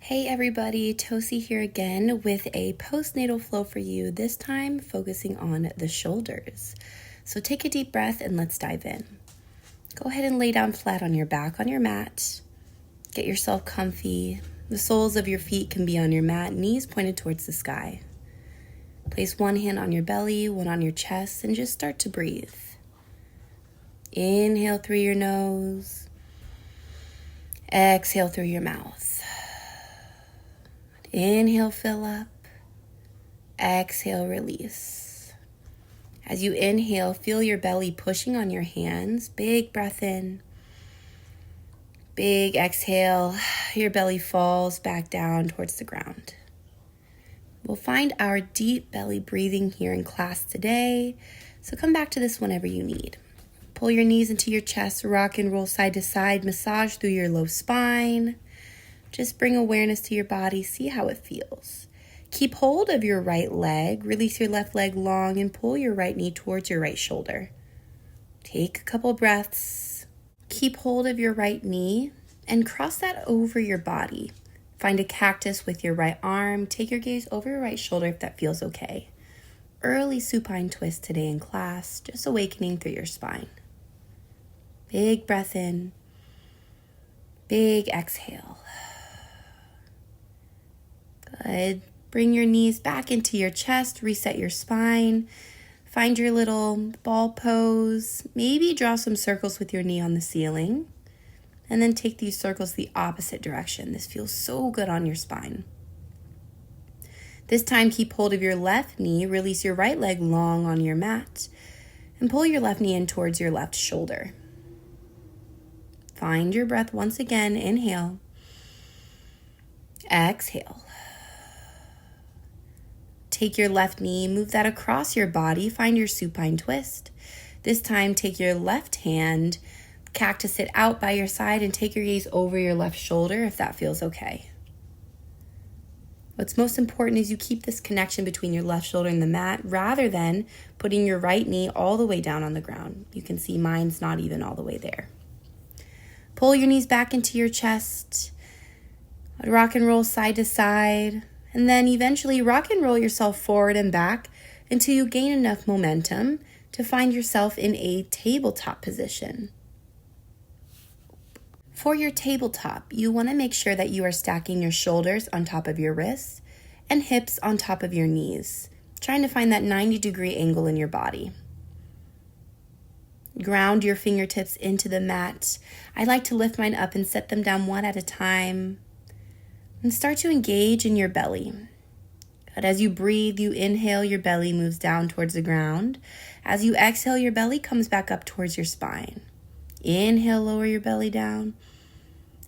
Hey everybody, Tosi here again with a postnatal flow for you, this time focusing on the shoulders. So take a deep breath and let's dive in. Go ahead and lay down flat on your back on your mat. Get yourself comfy. The soles of your feet can be on your mat, knees pointed towards the sky. Place one hand on your belly, one on your chest, and just start to breathe. Inhale through your nose. Exhale through your mouth. Inhale, fill up. Exhale, release. As you inhale, feel your belly pushing on your hands. Big breath in. Big exhale. Your belly falls back down towards the ground. We'll find our deep belly breathing here in class today, so come back to this whenever you need. Pull your knees into your chest, rock and roll side to side, massage through your low spine. Just bring awareness to your body, see how it feels. Keep hold of your right leg, release your left leg long, and pull your right knee towards your right shoulder. Take a couple breaths. Keep hold of your right knee and cross that over your body. Find a cactus with your right arm. Take your gaze over your right shoulder if that feels okay. Early supine twist today in class, just awakening through your spine. Big breath in. Big exhale. Good. Bring your knees back into your chest, reset your spine. Find your little ball pose. Maybe draw some circles with your knee on the ceiling. And then take these circles the opposite direction. This feels so good on your spine. This time, keep hold of your left knee. Release your right leg long on your mat. And pull your left knee in towards your left shoulder. Find your breath once again. Inhale. Exhale. Take your left knee, move that across your body, find your supine twist. This time, take your left hand, cactus it out by your side, and take your gaze over your left shoulder if that feels okay. What's most important is you keep this connection between your left shoulder and the mat rather than putting your right knee all the way down on the ground. You can see mine's not even all the way there. Pull your knees back into your chest. Rock and roll side to side. And then eventually rock and roll yourself forward and back until you gain enough momentum to find yourself in a tabletop position. For your tabletop, you want to make sure that you are stacking your shoulders on top of your wrists and hips on top of your knees, trying to find that 90-degree angle in your body. Ground your fingertips into the mat. I like to lift mine up and set them down one at a time. And start to engage in your belly. But as you breathe, you inhale, your belly moves down towards the ground. As you exhale, your belly comes back up towards your spine. Inhale, lower your belly down.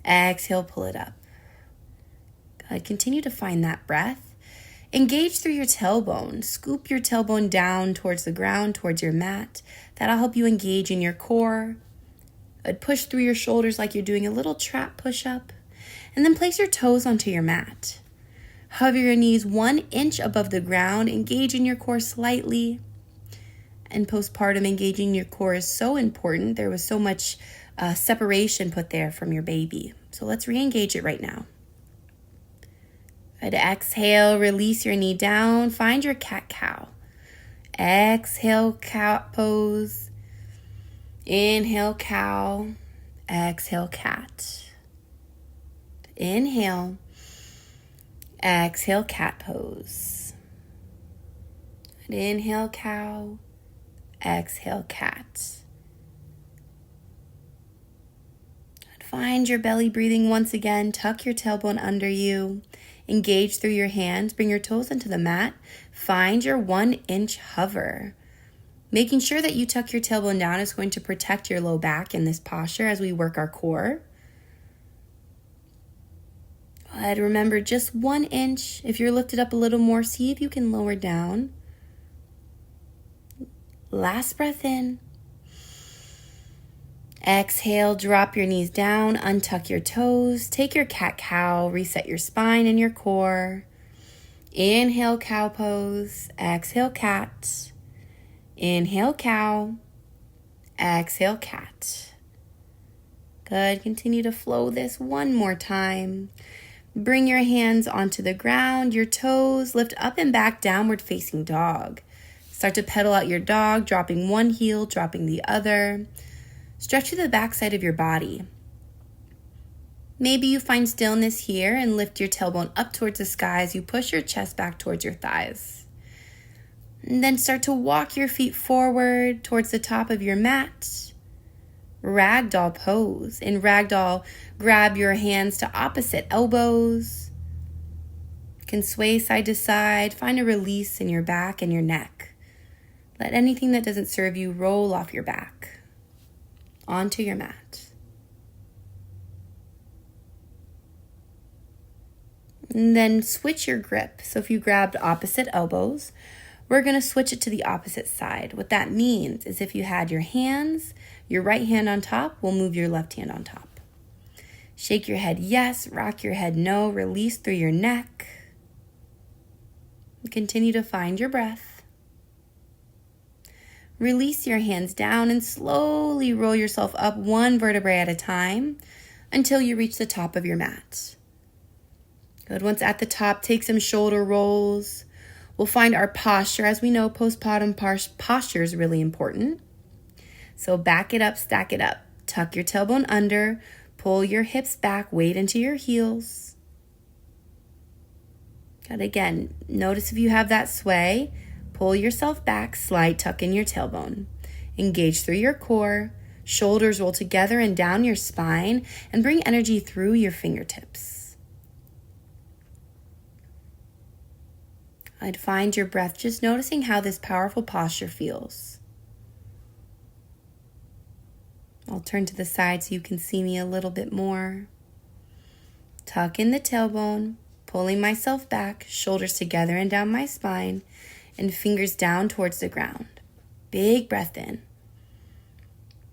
Exhale, pull it up. Good. Continue to find that breath. Engage through your tailbone. Scoop your tailbone down towards the ground, towards your mat. That'll help you engage in your core. Good. Push through your shoulders like you're doing a little trap push-up. And then place your toes onto your mat. Hover your knees 1 inch above the ground. Engage in your core slightly. And postpartum, engaging your core is so important. There was so much separation put there from your baby. So let's re-engage it right now. Good. Exhale, release your knee down. Find your cat-cow. Exhale, cat pose. Inhale, cow. Exhale, cat. Inhale, exhale, cat pose. Inhale, cow, exhale, cat. Find your belly breathing once again. Tuck your tailbone under you. Engage through your hands. Bring your toes into the mat. Find your 1 inch hover. Making sure that you tuck your tailbone down is going to protect your low back in this posture as we work our core. Good. Remember, just 1 inch. If you're lifted up a little more, see if you can lower down. Last breath in. Exhale, drop your knees down, untuck your toes, take your cat-cow, reset your spine and your core. Inhale, cow pose. Exhale, cat. Inhale, cow. Exhale, cat. Good. Continue to flow this one more time. Bring your hands onto the ground, your toes, lift up and back, downward facing dog. Start to pedal out your dog, dropping one heel, dropping the other. Stretch to the backside of your body. Maybe you find stillness here and lift your tailbone up towards the sky as you push your chest back towards your thighs. And then start to walk your feet forward towards the top of your mat. Ragdoll pose. In ragdoll, grab your hands to opposite elbows. You can sway side to side. Find a release in your back and your neck. Let anything that doesn't serve you roll off your back onto your mat. And then switch your grip. So if you grabbed opposite elbows, we're going to switch it to the opposite side. What that means is if you had your hands, your right hand on top, we'll move your left hand on top. Shake your head yes, rock your head no, release through your neck. And continue to find your breath. Release your hands down and slowly roll yourself up one vertebrae at a time until you reach the top of your mat. Good. Once at the top, take some shoulder rolls. We'll find our posture. As we know, postpartum posture is really important. So back it up, stack it up. Tuck your tailbone under, pull your hips back, weight into your heels. Good. Again, notice if you have that sway, pull yourself back, slide, tuck in your tailbone. Engage through your core, shoulders roll together and down your spine, and bring energy through your fingertips. I'd find your breath, just noticing how this powerful posture feels. I'll turn to the side so you can see me a little bit more. Tuck in the tailbone, pulling myself back, shoulders together and down my spine, and fingers down towards the ground. Big breath in.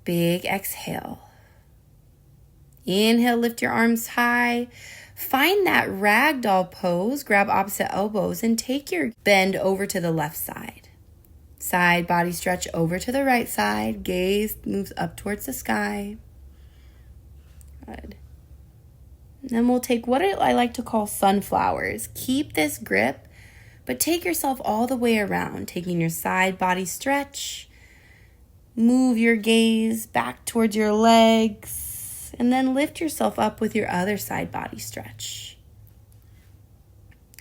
Big exhale. Inhale, lift your arms high. Find that ragdoll pose, grab opposite elbows, and take your bend over to the left side. Side body stretch over to the right side. Gaze moves up towards the sky. Good. And then we'll take what I like to call sunflowers. Keep this grip, but take yourself all the way around, taking your side body stretch. Move your gaze back towards your legs. And then lift yourself up with your other side body stretch.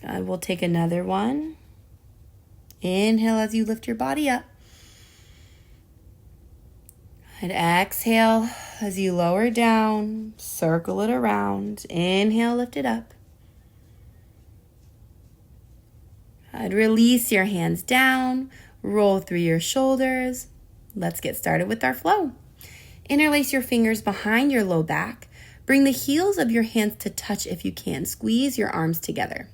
We'll take another one. Inhale as you lift your body up. And exhale as you lower down, circle it around. Inhale, lift it up. And release your hands down, roll through your shoulders. Let's get started with our flow. Interlace your fingers behind your low back. Bring the heels of your hands to touch if you can. Squeeze your arms together.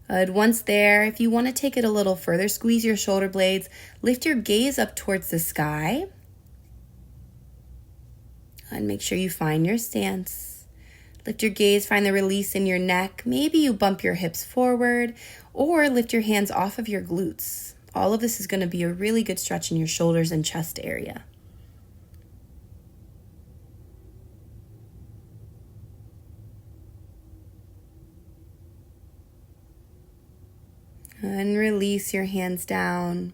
Good. Once there, if you want to take it a little further, squeeze your shoulder blades. Lift your gaze up towards the sky. And make sure you find your stance. Lift your gaze, find the release in your neck. Maybe you bump your hips forward or lift your hands off of your glutes. All of this is going to be a really good stretch in your shoulders and chest area. And release your hands down.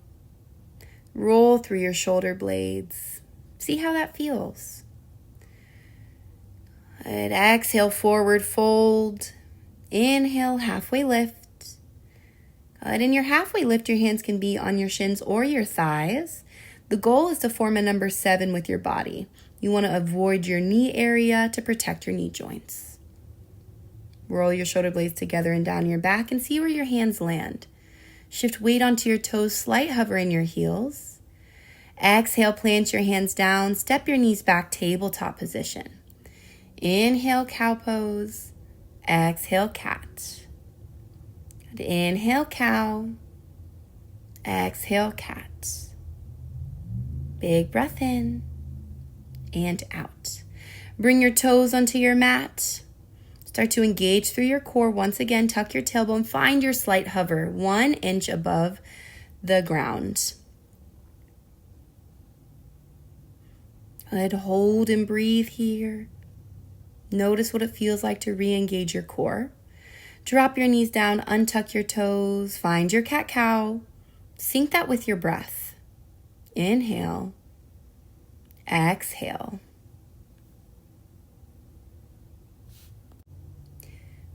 Roll through your shoulder blades. See how that feels. And exhale, forward fold. Inhale, halfway lift. Good. In your halfway lift, your hands can be on your shins or your thighs. The goal is to form a number 7 with your body. You want to avoid your knee area to protect your knee joints. Roll your shoulder blades together and down your back and see where your hands land. Shift weight onto your toes, slight hover in your heels. Exhale, plant your hands down, step your knees back, tabletop position. Inhale, cow pose. Exhale, cat. Inhale, cow. Exhale, cat. Big breath in and out. Bring your toes onto your mat. Start to engage through your core. Once again, tuck your tailbone. Find your slight hover 1 inch above the ground. Good. Hold and breathe here. Notice what it feels like to re-engage your core. Drop your knees down, untuck your toes, find your cat-cow. Sync that with your breath. Inhale. Exhale.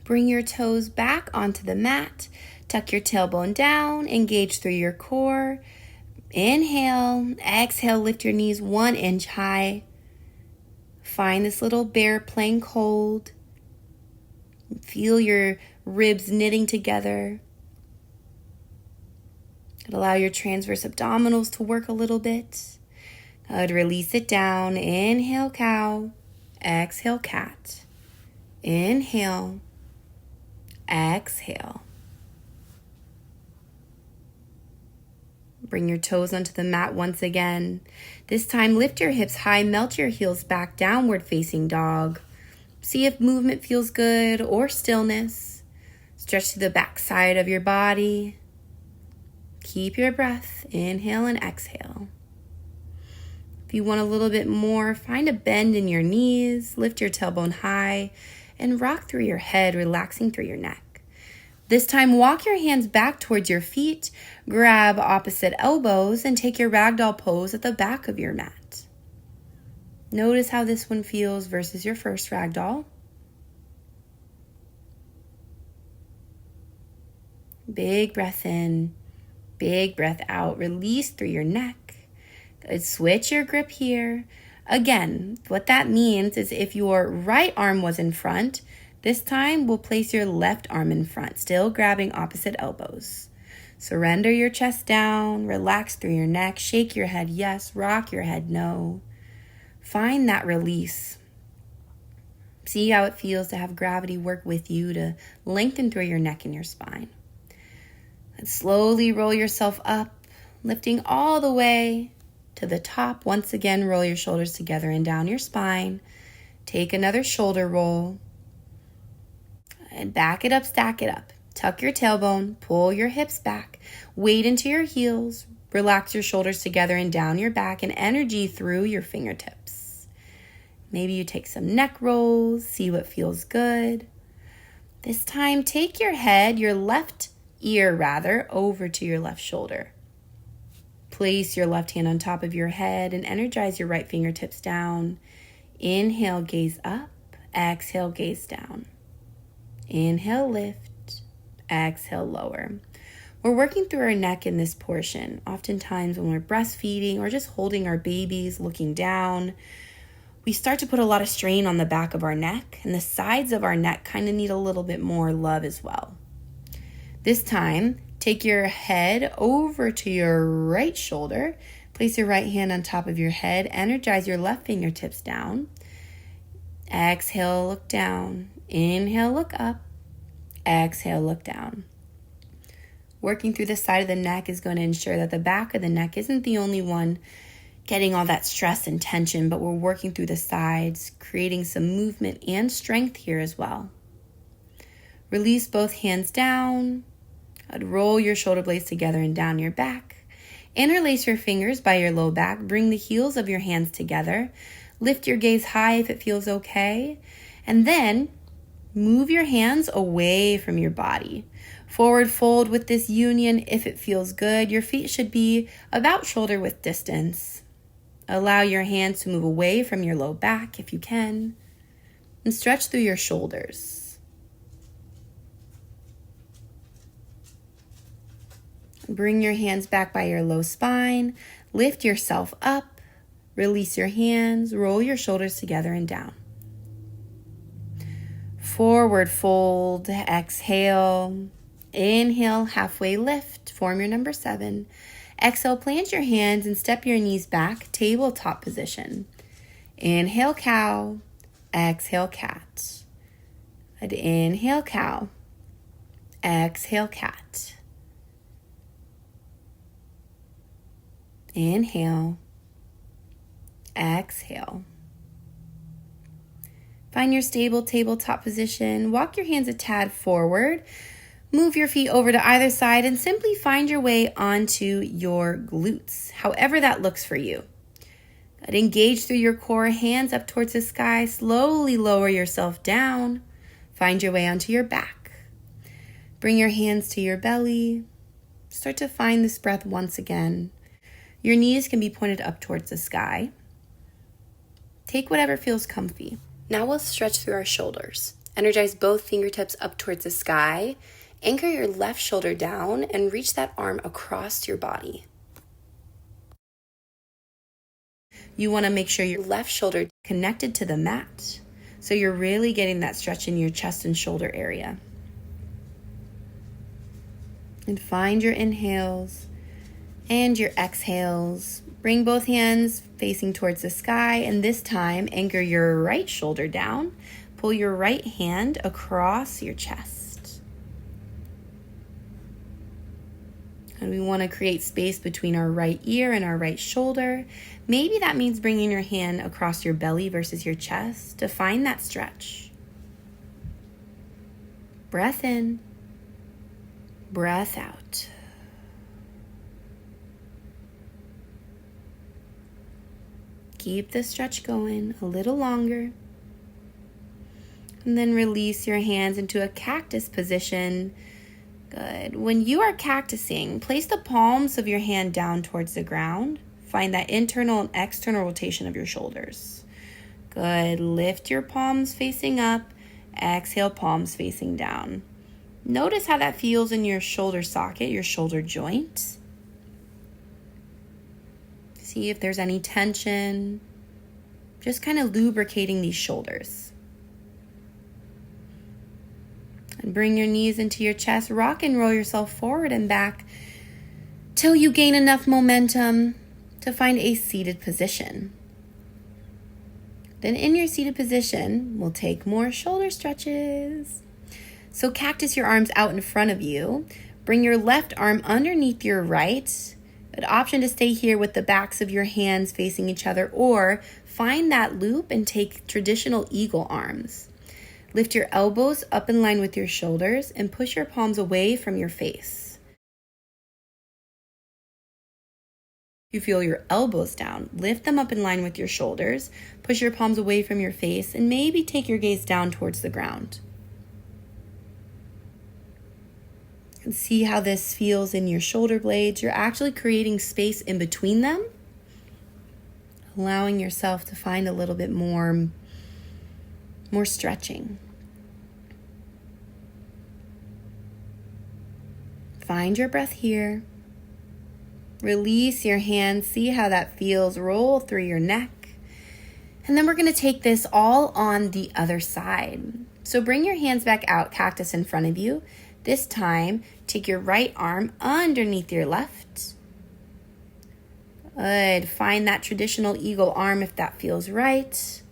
Bring your toes back onto the mat. Tuck your tailbone down, engage through your core. Inhale, exhale, lift your knees 1 inch high. Find this little bear plank hold. Feel your ribs knitting together. Allow your transverse abdominals to work a little bit. Good, release it down. Inhale, cow. Exhale, cat. Inhale. Exhale. Bring your toes onto the mat once again. This time, lift your hips high, melt your heels back, downward facing dog. See if movement feels good or stillness. Stretch to the back side of your body. Keep your breath. Inhale and exhale. If you want a little bit more, find a bend in your knees, lift your tailbone high, and rock through your head, relaxing through your neck. This time, walk your hands back towards your feet, grab opposite elbows, and take your ragdoll pose at the back of your mat. Notice how this one feels versus your first ragdoll. Big breath in, big breath out. Release through your neck. Good. Switch your grip here. Again, what that means is if your right arm was in front, this time we'll place your left arm in front, still grabbing opposite elbows. Surrender your chest down, relax through your neck, shake your head yes, rock your head no. Find that release. See how it feels to have gravity work with you to lengthen through your neck and your spine. And slowly roll yourself up, lifting all the way to the top. Once again, roll your shoulders together and down your spine. Take another shoulder roll. And back it up, stack it up. Tuck your tailbone, pull your hips back, weight into your heels, relax your shoulders together and down your back and energy through your fingertips. Maybe you take some neck rolls, see what feels good. This time, take your head, your left ear rather, over to your left shoulder. Place your left hand on top of your head and energize your right fingertips down. Inhale, gaze up. Exhale, gaze down. Inhale, lift. Exhale, lower. We're working through our neck in this portion. Oftentimes when we're breastfeeding or just holding our babies, looking down, we start to put a lot of strain on the back of our neck, and the sides of our neck kind of need a little bit more love as well. This time, take your head over to your right shoulder. Place your right hand on top of your head. Energize your left fingertips down. Exhale, look down. Inhale, look up. Exhale, look down. Working through the side of the neck is going to ensure that the back of the neck isn't the only one getting all that stress and tension, but we're working through the sides, creating some movement and strength here as well. Release both hands down. I'd roll your shoulder blades together and down your back. Interlace your fingers by your low back. Bring the heels of your hands together. Lift your gaze high if it feels okay. And then move your hands away from your body. Forward fold with this union if it feels good. Your feet should be about shoulder width distance. Allow your hands to move away from your low back if you can. And stretch through your shoulders. Bring your hands back by your low spine. Lift yourself up. Release your hands. Roll your shoulders together and down. Forward fold. Exhale. Inhale, halfway lift. Form your number 7. Exhale, plant your hands and step your knees back. Tabletop position. Inhale, cow. Exhale, cat. And inhale, cow. Exhale, cat. Inhale. Exhale. Find your stable tabletop position. Walk your hands a tad forward. Move your feet over to either side and simply find your way onto your glutes, however that looks for you. Engage through your core, hands up towards the sky. Slowly lower yourself down. Find your way onto your back. Bring your hands to your belly. Start to find this breath once again. Your knees can be pointed up towards the sky. Take whatever feels comfy. Now we'll stretch through our shoulders. Energize both fingertips up towards the sky. Anchor your left shoulder down and reach that arm across your body. You want to make sure your left shoulder is connected to the mat, so you're really getting that stretch in your chest and shoulder area. And find your inhales and your exhales. Bring both hands facing towards the sky, and this time anchor your right shoulder down. Pull your right hand across your chest. And we want to create space between our right ear and our right shoulder. Maybe that means bringing your hand across your belly versus your chest to find that stretch. Breath in, breath out. Keep the stretch going a little longer. And then release your hands into a cactus position. Good. When you are cactusing, place the palms of your hand down towards the ground. Find that internal and external rotation of your shoulders. Good. Lift your palms facing up. Exhale, palms facing down. Notice how that feels in your shoulder socket, your shoulder joint. See if there's any tension. Just kind of lubricating these shoulders. And bring your knees into your chest. Rock and roll yourself forward and back till you gain enough momentum to find a seated position. Then in your seated position, we'll take more shoulder stretches. So cactus your arms out in front of you. Bring your left arm underneath your right. An option to stay here with the backs of your hands facing each other, or find that loop and take traditional eagle arms. Lift your elbows up in line with your shoulders and push your palms away from your face. You feel your elbows down. Lift them up in line with your shoulders. Push your palms away from your face and maybe take your gaze down towards the ground. And see how this feels in your shoulder blades. You're actually creating space in between them, allowing yourself to find a little bit more stretching. Find your breath here. Release your hands. See how that feels. Roll through your neck. And then we're going to take this all on the other side. So bring your hands back out, cactus in front of you. This time, take your right arm underneath your left. Good. Find that traditional eagle arm if that feels right.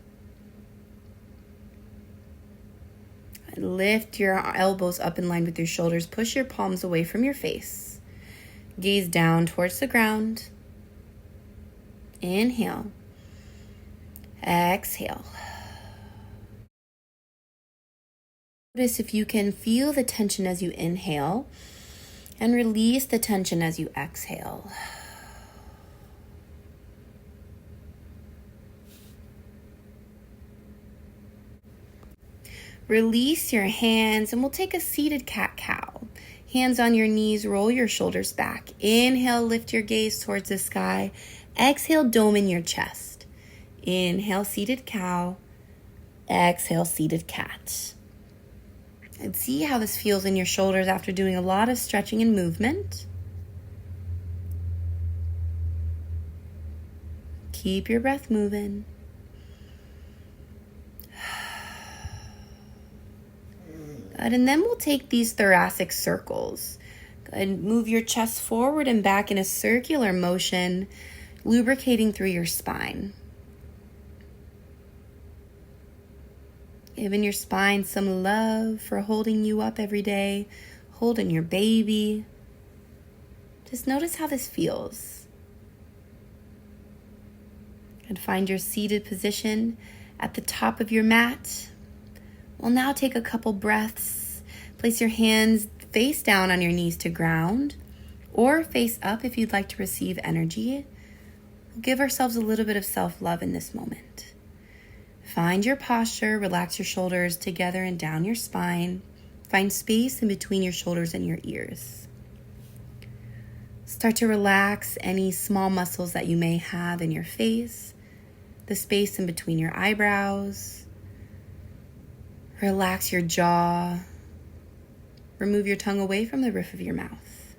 Lift your elbows up in line with your shoulders. Push your palms away from your face. Gaze down towards the ground. Inhale. Exhale. Notice if you can feel the tension as you inhale and release the tension as you exhale. Release your hands and we'll take a seated cat-cow. Hands on your knees, roll your shoulders back. Inhale, lift your gaze towards the sky. Exhale, dome in your chest. Inhale, seated cow. Exhale, seated cat. And see how this feels in your shoulders after doing a lot of stretching and movement. Keep your breath moving. Good. And then we'll take these thoracic circles. Good. Move your chest forward and back in a circular motion, lubricating through your spine. Giving your spine some love for holding you up every day, holding your baby. Just notice how this feels. And find your seated position at the top of your mat. We'll now take a couple breaths. Place your hands face down on your knees to ground, or face up if you'd like to receive energy. Give ourselves a little bit of self-love in this moment. Find your posture, relax your shoulders together and down your spine. Find space in between your shoulders and your ears. Start to relax any small muscles that you may have in your face, the space in between your eyebrows. Relax your jaw. Remove your tongue away from the roof of your mouth.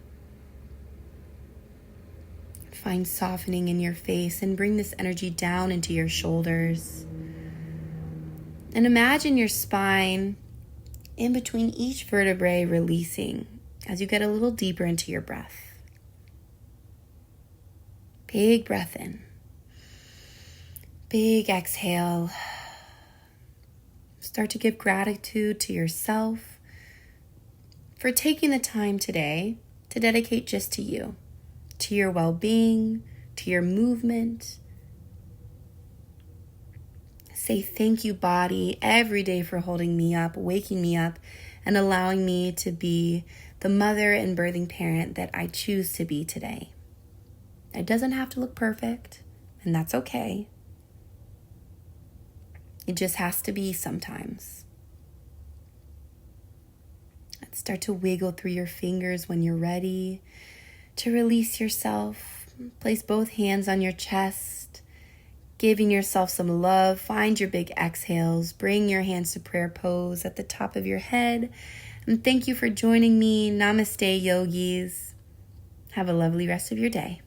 Find softening in your face and bring this energy down into your shoulders. And imagine your spine in between each vertebrae releasing as you get a little deeper into your breath. Big breath in. Big exhale. Start to give gratitude to yourself for taking the time today to dedicate just to you, to your well-being, to your movement. Say thank you, body, every day for holding me up, waking me up, and allowing me to be the mother and birthing parent that I choose to be today. It doesn't have to look perfect, and that's okay. It just has to be sometimes. Let's start to wiggle through your fingers when you're ready to release yourself. Place both hands on your chest, giving yourself some love. Find your big exhales. Bring your hands to prayer pose at the top of your head. And thank you for joining me. Namaste, yogis. Have a lovely rest of your day.